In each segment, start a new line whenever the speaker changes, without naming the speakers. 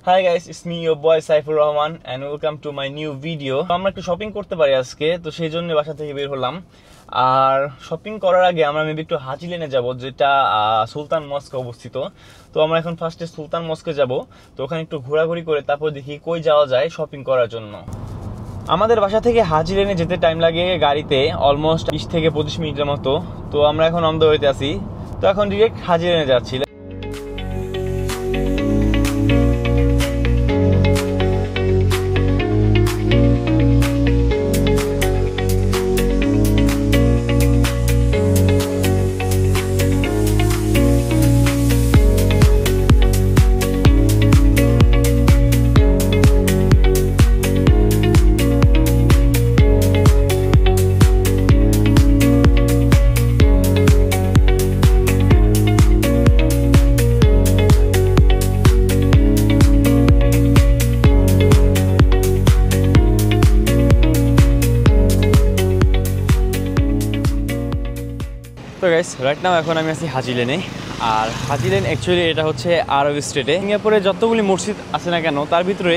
Hi guys, it's me your boy Saifur Rahman and welcome to my new video. আমরা একটু shopping করতে পারি আজকে, তো সেই জন্য বাসা থেকে বের হলাম। আর শপিং করার আগে আমরা মেবি একটু হাজি লেনে যাব, যেটা সুলতান মস্কে অবস্থিত। তো আমরা এখন ফার্স্টে সুলতান মস্কে যাব, তো ওখানে একটু ঘোরাঘুরি করে তারপর দেখি কই যাওয়া যায় শপিং করার জন্য। আমাদের বাসা থেকে হাজি লেনে যেতে টাইম লাগে গাড়িতে অলমোস্ট 20 থেকে 25 মিনিটের মতো। তো আমরা এখন অন দ্য ওয়েতে আছি, তো এখন ডিরেক্ট হাজি লেনে যাচ্ছি। তো গাইস রাইট নাও এখন আমি আছি হাজি লেনে। আর হাজি লেন অ্যাকচুয়ালি এটা হচ্ছে আরব স্টেটে। সিঙ্গাপুরে যতগুলি মসজিদ আছে না কেন, তার ভিতরে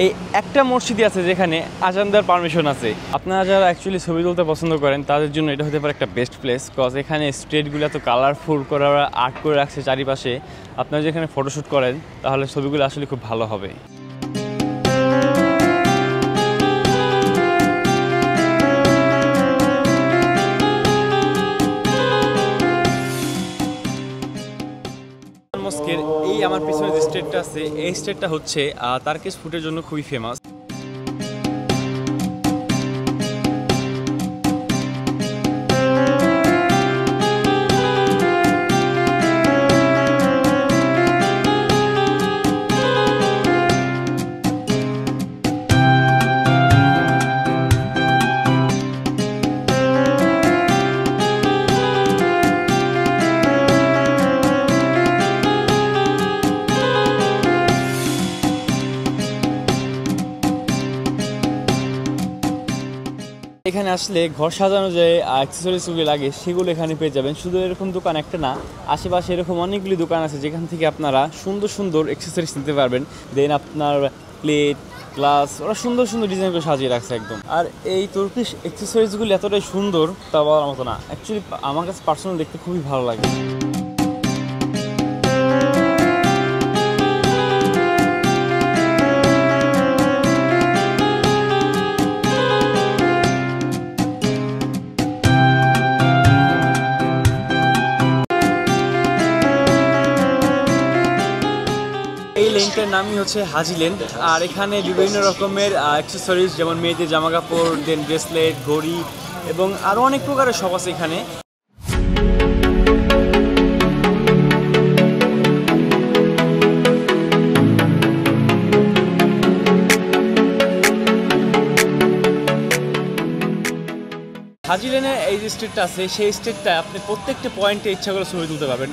এই একটা মসজিদই আছে যেখানে আজান দেওয়ার পারমিশন আছে। আপনারা যারা অ্যাকচুয়ালি ছবি তুলতে পছন্দ করেন তাদের জন্য এটা হতে পারে একটা বেস্ট প্লেস, কজ এখানে স্ট্রিটগুলো এত কালারফুল করে আর্ট করে রাখছে চারিপাশে। আপনারা যেখানে ফটোশ্যুট করেন তাহলে ছবিগুলো আসলে খুব ভালো হবে। মস্কের এই আমার পিছনে যে স্টেটটা আছে, এই স্টেটটা হচ্ছে টার্কিশ ফুডের জন্য খুবই ফেমাস। এখানে আসলে ঘর সাজানো যে অ্যাক্সেসরিজগুলি লাগে সেগুলো এখানে পেয়ে যাবেন। শুধু এরকম দোকান একটা না, আশেপাশে এরকম অনেকগুলি দোকান আছে যেখান থেকে আপনারা সুন্দর সুন্দর অ্যাক্সেসরিজ নিতে পারবেন। দেন আপনার প্লেট, গ্লাস, ওরা সুন্দর সুন্দর ডিজাইন করে সাজিয়ে রাখছে একদম। আর এই তুর্কিশ অ্যাক্সেসরিজগুলি এতটাই সুন্দর তা বলার মতো না। অ্যাকচুয়ালি আমার কাছে পার্সোনাল দেখতে খুবই ভালো লাগে। এই লেনটার নামই হচ্ছে হাজি লেন। আর এখানে বিভিন্ন রকমের অ্যাক্সেসরিজ, যেমন মেয়েদের জামা কাপড়, দেন ব্রেসলেট, ঘড়ি এবং আরও অনেক প্রকারের শপ আছে এখানে। হাজি লেনে এই যে স্ট্রিটটা আছে, সেই স্ট্রিটটা আপনি প্রত্যেকটা পয়েন্টে ইচ্ছা করে ছবি তুলতে পারবেন।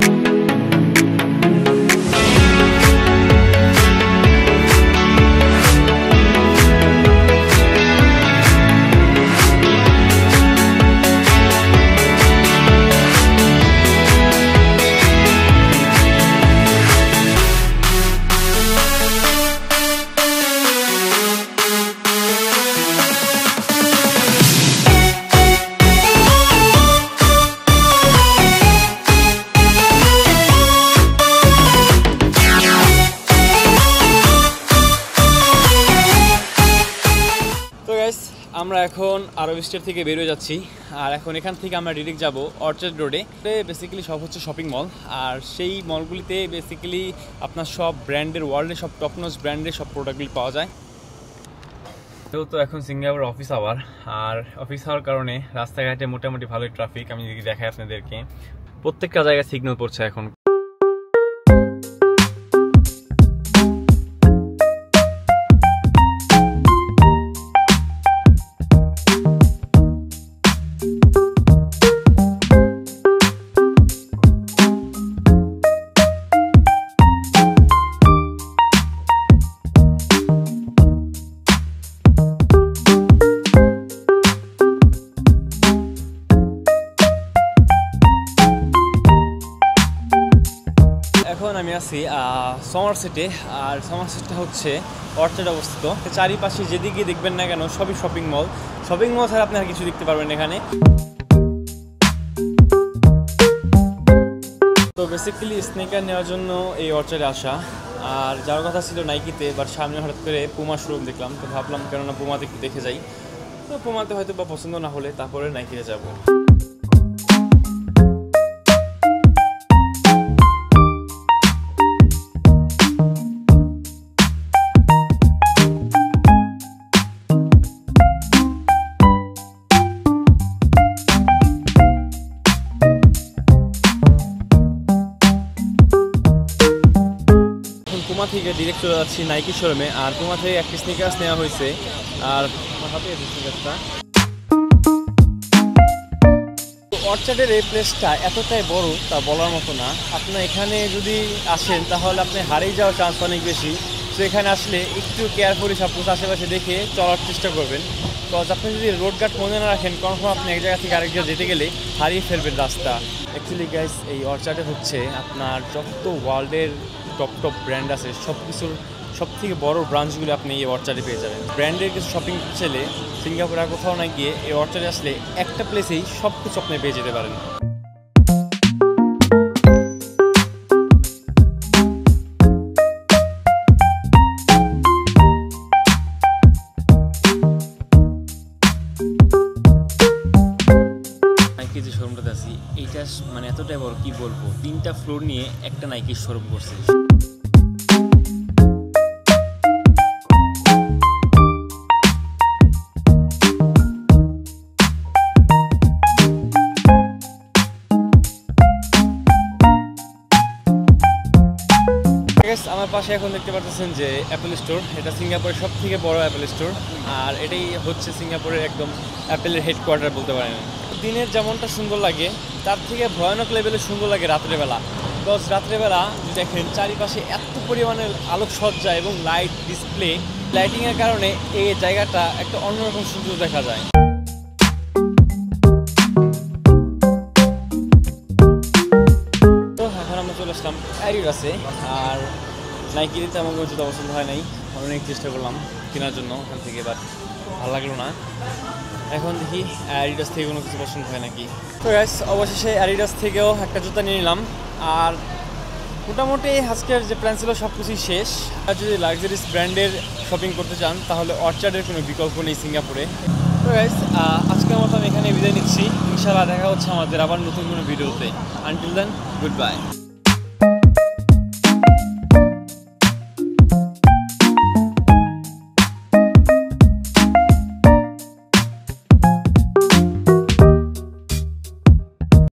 আমরা এখন আরব স্টেট থেকে বেরিয়ে যাচ্ছি। আর এখন এখান থেকে আমরা ডিরেক্ট যাব অর্চার্ড রোডে। বেসিক্যালি সব হচ্ছে শপিং মল, আর সেই মলগুলিতে বেসিক্যালি আপনার সব ব্র্যান্ডের, ওয়ার্ল্ডের সব টপনোচ ব্র্যান্ডের সব প্রোডাক্টগুলি পাওয়া যায়। তো এখন সিঙ্গাপুর অফিস আওয়ার, আর অফিস হওয়ার কারণে রাস্তাঘাটে মোটামুটি ভালোই ট্রাফিক। আমি যদি দেখাই আপনাদেরকে, প্রত্যেকটা জায়গায় সিগন্যাল পড়ছে এখন। এখন আমি আছি সমারসেটে, আর সমারসেটটা হচ্ছে অর্চার্ডে অবস্থিত। চারিপাশে যেদিকে দেখবেন না কেন সবই শপিং মল ছাড়া আপনি আর কিছু দেখতে পারবেন এখানে। তো বেসিক্যালি স্নিকার নেওয়ার জন্য এই অর্চার্ডে আসা, আর যাওয়ার কথা ছিল নাইকিতে, বাট সামনে হঠাৎ করে পুমা শোরুম দেখলাম, তো ভাবলাম কেননা পুমাতে একটু দেখে যাই। তো পুমাতে হয়তো বা পছন্দ না হলে তারপরে নাইকিতে যাবো। পুমা থেকে ডিরেক্ট চলে যাচ্ছি নাইকি শোরুমে, আর পুমা থেকে একটি স্নিকার্স নেওয়া হয়েছে, আর আমার হাতে এই স্নিকার্সটা। অর্চার্ডের এই প্লেসটা এতটাই বড় তা বলার মতো না। আপনার এখানে যদি আসেন তাহলে আপনি হারিয়ে যাওয়ার চান্স অনেক বেশি। তো এখানে আসলে একটু কেয়ারফুলি সব কিছু আশেপাশে দেখে চলার চেষ্টা করবেন, বিকজ আপনি যদি রোড গার্ড মনে না রাখেন কনফার্ম আপনি এক জায়গা থেকে আরেক জায়গায় যেতে গেলে হারিয়ে ফেলবেন রাস্তা। অ্যাকচুয়ালি গাইস, এই অর্চার্ডে হচ্ছে আপনার যত ওয়ার্ল্ডের টপ ব্র্যান্ড আছে সব কিছুর সব থেকে বড় ব্রাঞ্চগুলো আপনি এই অর্চার্ডে পেয়ে যাবেন। ব্র্যান্ডের কিছু শপিং চাইলে সিঙ্গাপুরে আর কোথাও না গিয়ে এই অর্চার্ডে আসলে একটা প্লেসেই সব কিছু আপনি পেয়ে যেতে পারেন। নাইকি যে শোরুমটাতে আছি এইটা মানে এতটাই বড়, কি বলবো, 3টা ফ্লোর নিয়ে একটা নাইকির শোরুম করছে। আমার পাশে এখন দেখতে পাচ্ছেন যে অ্যাপেল স্টোর, এটা সিঙ্গাপুরের সব থেকে বড় অ্যাপেল স্টোর, আর এটাই হচ্ছে সিঙ্গাপুরের একদম অ্যাপেলের হেডকোয়ার্টার বলতে পারেন। দিনের যেমনটা সুন্দর লাগে তার থেকে ভয়ানক লেভেলে সুন্দর লাগে রাত্রেবেলা, বিকজ রাত্রেবেলা দেখেন চারিপাশে এত পরিমাণের আলোকসজ্জা এবং লাইট ডিসপ্লে, লাইটিংয়ের কারণে এই জায়গাটা একটা অন্যরকম সুন্দর দেখা যায়। তো এখন আমরা চলে আসলাম অ্যাডিডাসে, আর নাইকিতে তেমন কোনো জুতা পছন্দ হয় নাই, অনেক চেষ্টা করলাম কেনার জন্য ওখান থেকে, বাট ভালো লাগলো না। এখন দেখি অ্যাডিডাস থেকে কোনো কিছু পছন্দ হয় নাকি। তো গাইস, অবশেষে অ্যাডিডাস থেকেও একটা জুতা নিয়ে নিলাম, আর মোটামুটি আজকের যে প্ল্যান ছিল সব কিছুই শেষ। আর যদি লাক্সারিস ব্র্যান্ডের শপিং করতে চান তাহলে অর্চার্ডের কোনো বিকল্প নেই সিঙ্গাপুরে। তো গাইস, আজকের মতো আমি এখানে বিদায় নিচ্ছি। ইনশাআল্লাহ দেখা হচ্ছে আমাদের আবার নতুন কোনো ভিডিওতে। Until then, good bye.